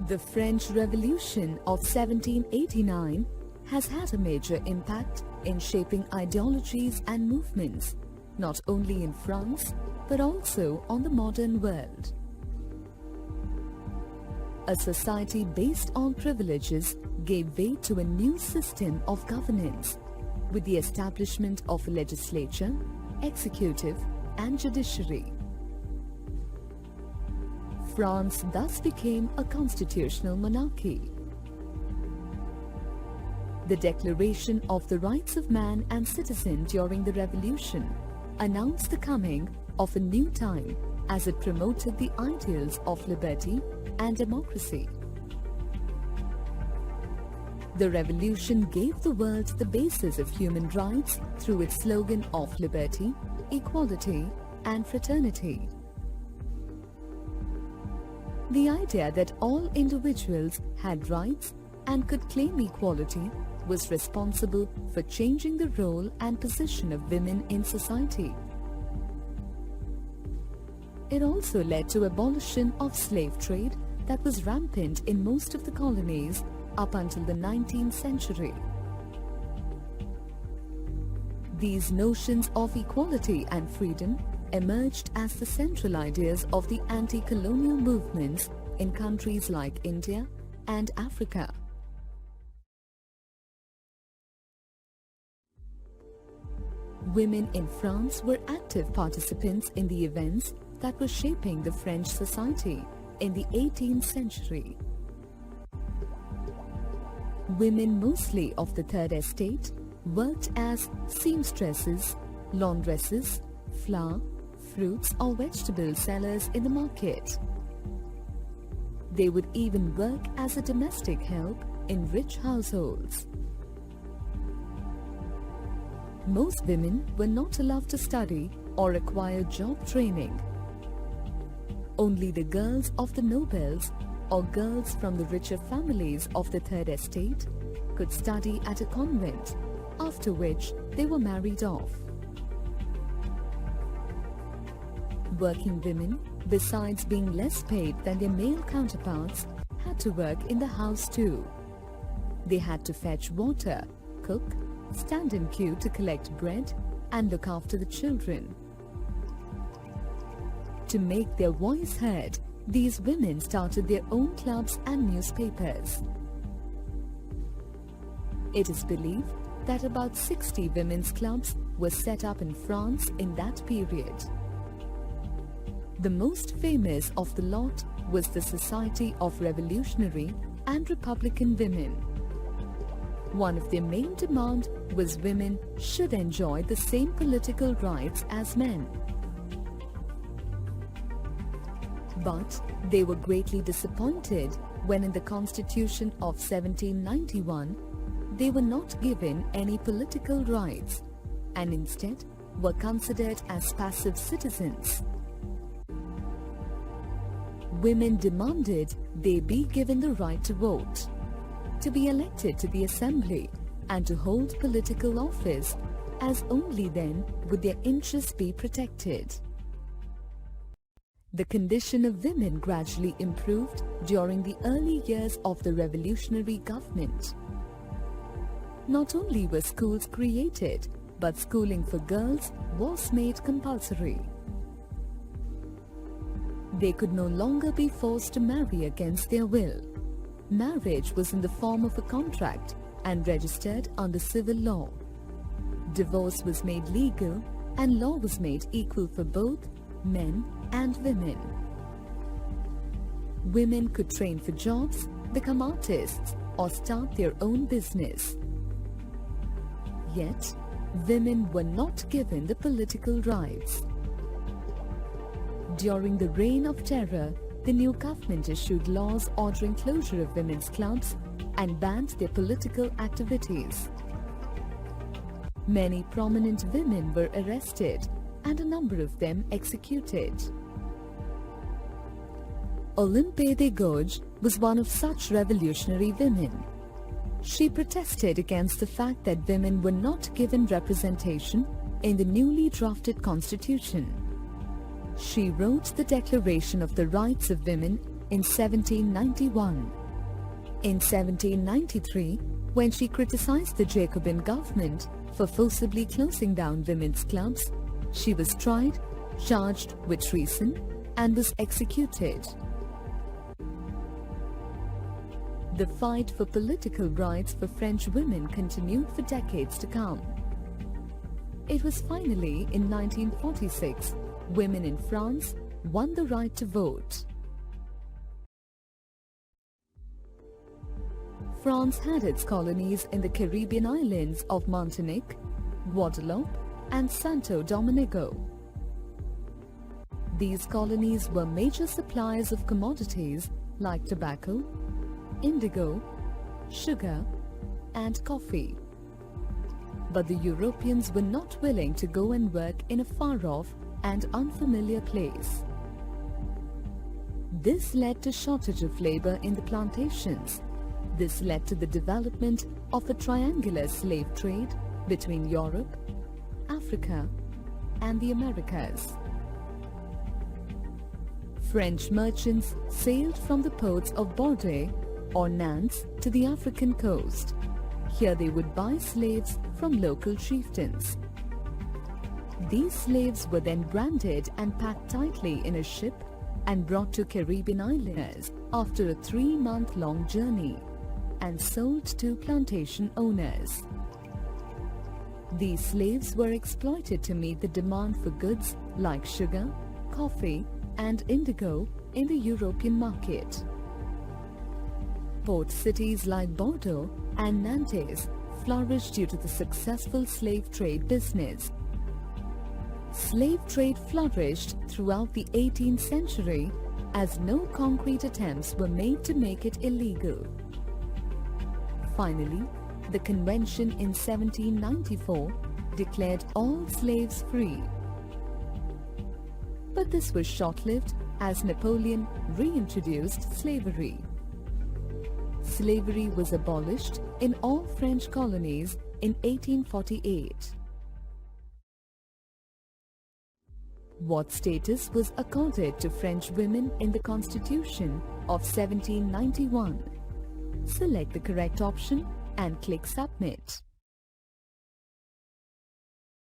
The French Revolution of 1789 has had a major impact in shaping ideologies and movements, not only in France, but also on the modern world. A society based on privileges gave way to a new system of governance, with the establishment of a legislature, executive, and judiciary. France thus became a constitutional monarchy. The Declaration of the Rights of Man and Citizen during the Revolution announced the coming of a new time as it promoted the ideals of liberty and democracy. The revolution gave the world the basis of human rights through its slogan of liberty, equality, and fraternity. The idea that all individuals had rights and could claim equality was responsible for changing the role and position of women in society. It also led to abolition of slave trade that was rampant in most of the colonies up until the 19th century. These notions of equality and freedom emerged as the central ideas of the anti-colonial movements in countries like India and Africa. Women in France were active participants in the events that were shaping the French society in the 18th century. Women, mostly of the Third Estate, worked as seamstresses, laundresses, flour, fruits or vegetable sellers in the market. They would even work as a domestic help in rich households. Most women were not allowed to study or acquire job training. Only the girls of the nobles or girls from the richer families of the Third Estate could study at a convent, after which they were married off. Working women, besides being less paid than their male counterparts, had to work in the house too. They had to fetch water, cook, stand in queue to collect bread, and look after the children. To make their voice heard, these women started their own clubs and newspapers. It is believed that about 60 women's clubs were set up in France in that period. The most famous of the lot was the Society of Revolutionary and Republican Women. One of their main demands was women should enjoy the same political rights as men. But they were greatly disappointed when in the Constitution of 1791 they were not given any political rights and instead were considered as passive citizens. Women demanded they be given the right to vote, to be elected to the assembly, and to hold political office, as only then would their interests be protected. The condition of women gradually improved during the early years of the revolutionary government. Not only were schools created, but schooling for girls was made compulsory. They could no longer be forced to marry against their will. Marriage was in the form of a contract and registered under civil law. Divorce was made legal and law was made equal for both men and women. Women could train for jobs, become artists, or start their own business. Yet, women were not given the political rights. During the Reign of Terror, the new government issued laws ordering closure of women's clubs and banned their political activities. Many prominent women were arrested and a number of them executed. Olympe de Gouges was one of such revolutionary women. She protested against the fact that women were not given representation in the newly drafted constitution. She wrote the Declaration of the Rights of Women in 1791. In 1793, when she criticized the Jacobin government for forcibly closing down women's clubs, she was tried, charged with treason, and was executed. The fight for political rights for French women continued for decades to come. It was finally in 1946 women in France won the right to vote. France had its colonies in the Caribbean islands of Martinique, Guadeloupe, and Santo Domingo. These colonies were major suppliers of commodities like tobacco, indigo, sugar, and coffee. But the Europeans were not willing to go and work in a far-off and unfamiliar place. This led to shortage of labor in the plantations. This led to the development of a triangular slave trade between Europe, Africa, and the Americas. French merchants sailed from the ports of Bordeaux or Nantes to the African coast. Here they would buy slaves from local chieftains. These slaves were then branded and packed tightly in a ship and brought to Caribbean islands after a 3-month-long journey and sold to plantation owners. These slaves were exploited to meet the demand for goods like sugar, coffee, and indigo in the European market. Port cities like Bordeaux and Nantes flourished due to the successful slave trade business. Slave trade flourished throughout the 18th century as no concrete attempts were made to make it illegal. Finally, the convention in 1794 declared all slaves free. But this was short-lived as Napoleon reintroduced slavery. Slavery was abolished in all French colonies in 1848. What status was accorded to French women in the Constitution of 1791? Select the correct option and click Submit.